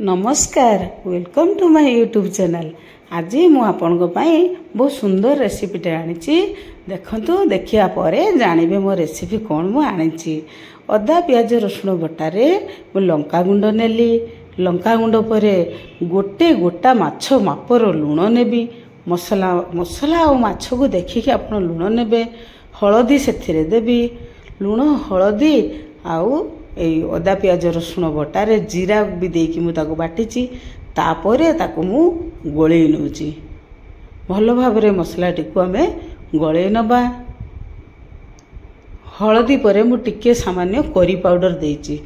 नमस्कार welcome to my YouTube channel. आज मु आपन बहुत सुंदर रेसिपीटे आनी देखंतु देखिया परे जानिबे मो रेसिपी कौन मु आनी। अदा पियाज रसुण बटारे मु लंका गुंड नेली। लंका गुंड परे गोटे गोटा माछ मापर लुण नेबी। मसला मसला और माछ को देखिके आपन लुण नेबे। हळदी सेथिरे देबी। लुण हळदी आउ अदा पियाज रसुण बटारे जीरा भी देकी मु ताको बाटिची। तापरे ताको मु गोळेई नउची। भल भाबरे मसला टिकु आमे गोळेई नबा। हळदी परे मु टिके सामान्य करी पाउडर देइची।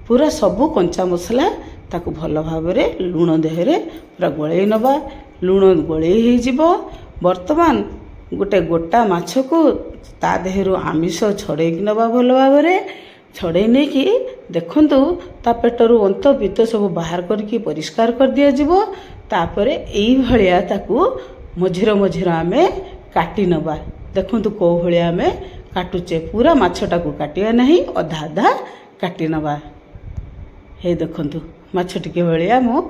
पूरा सबु कंचा मसला ताको भल भाबरे लुण देहरे पूरा गोळेई नबा। लुण गोळेई हे जिवो। वर्तमान गोटे गोटा माछ को ता देहरु आमिष छड़ेई नबा। भल भाबरे छड़े नहीं कि देखंतु ता पेटरू अंत पित्त सब बाहर करके परिष्कार कर दिया जिवो। तापरे एई भलिया ताकू मझिर मझिर आमे काटी नबा। देखंतु को भलिया आमे काटुचे। पूरा माछटा को काटिया नहीं, अधा अधा काटी नबा। हे देखंतु माछ टिके भलिया मु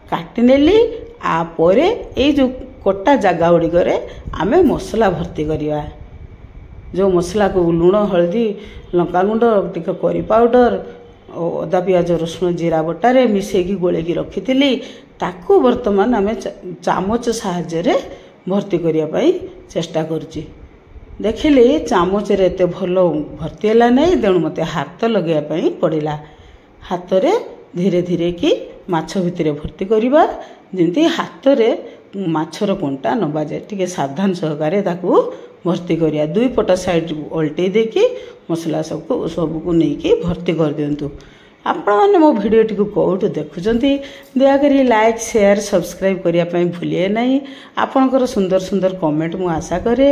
काटी नेली। आ परे एई जो कोटा जागा उडी करे आमे मसला भर्ती करिया। जो मसला को लुण हल्दी लंका गुंड टिके करी पाउडर अदा पियाज रसुण जीरा बटारे मिसेकी गोलेकी रखी ताकू वर्तमान आमे चामच साहाय्य रे भर्ती करिया पई चेष्टा करची। देखिली चामच रे एते भल भर्ती हैला नहीं, तेणु मते हाथ लगेया पई पड़िला। हाथ रे धीरे धीरे की माछ भितरे भर्ती करिबा, जेंती हाथ रे माछर कोंटा नबा जाए। टिके सावधान सहकारे ताकू भर्ती करिया। दुई पट साइड उल्टे देकी मसला सबको नहीं भर्ती कर दिंतु। आपण मैंने मो भिडियो टी कौटू देखुंती दयाकोरी लाइक शेयर सब्सक्राइब करने भूलिए नहीं। आपणकर सुंदर सुंदर कमेंट मु आशा करे।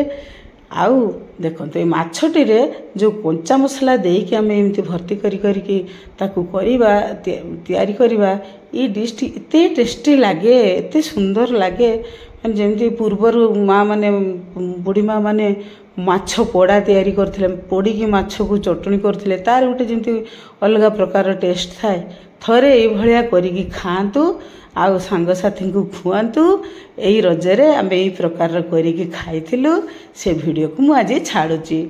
आउ देखते माछटी रे जो कंचा मसला देकी आम एमती भर्ती करी ताकू तैयारी करवा। ये डिश एते टेस्टी लगे, एते सुंदर लगे। जमी पूर्वर माँ माने बुढ़ी माँ माने माछ पोड़ा तैयारी करथिले, पोड़ी माछ को चटणी करथिले। तार गोटे जमी अलग प्रकार टेस्ट थाए। थरे ये भलिया करिकी खाआंतु आउ सांगसाथी को खुआंतु। यही रजरे आम यही प्रकार करिकी खाइथिलु। से वीडियो को मु आज छाड़ुची।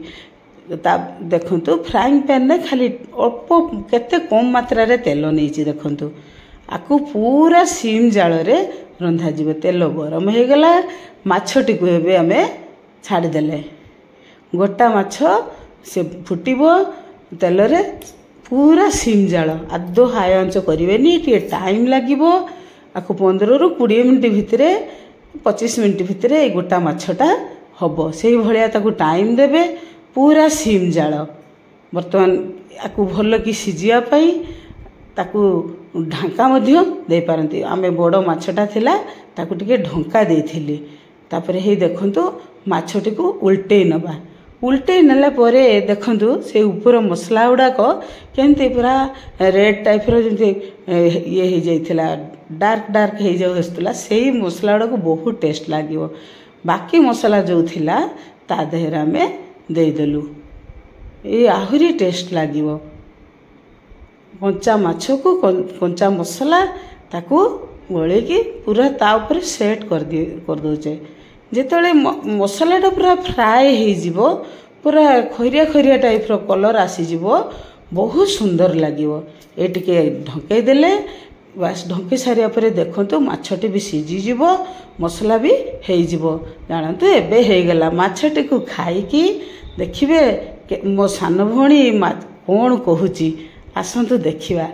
देखंतु फ्राइंग पैन ने खाली अल्प केते कम मात्रा रे तेल नहींची। देखंतु आकु पूरा सीम जाल रे रंधा जीव। तेल गरम हो गला। माछटी को एबे आमे छाड़ी देले। गोटा माछ से फुटिबो तेल रे पूरा सीम जाल। आदो हाई आंच करेनि, टे टाइम लागिबो। आकु 15 रु 20 मिनिट भितरे 25 मिनिट भितरे गोटा माछटा हबो। सेही भलिया ताकू टाइम देबे। पूरा सीम जाल। वर्तमान आकु भल कि सिजिया पई ताकू ढांका मध्य दे पारंती। आमे बड़ माछटा थिला ताकू टिके ढंका देइथिली। तापरे हे देखंतु माछटी को उल्टे नबा। उल्टे नेला परे देखंतु से ऊपर मसला गुड़ाक केमती पूरा रेड टाइप रो जंती ये हे जाइथिला, डार्क डार्क हे जाउस्तला। सेही मसला गुड़ाक बहुत टेस्ट लागिवो। बाकी मसला जो थिला ता देहरा में दे देलु। ए आहुरी टेस्ट लागिवो। कंचा माछ को कंचा मसला ताकू गोले की पूरा ता ऊपर सेट कर दोचे। जेतले मसलाटा पूरा फ्राए हो जिवो, पूरा खरिया खरिया टाइप रो कलर आसी जिवो, बहुत सुंदर लागिवो। ए टिके ढंके देले बस। ढंके सारिया परे देखंतु माछटी भी सिझी जिवो, मसला भी हे जिवो। जानतु एबे हे गला। माछटी को खाई की देखिबे मो सान भणी कोन कहूची। आसंतु देखिबा।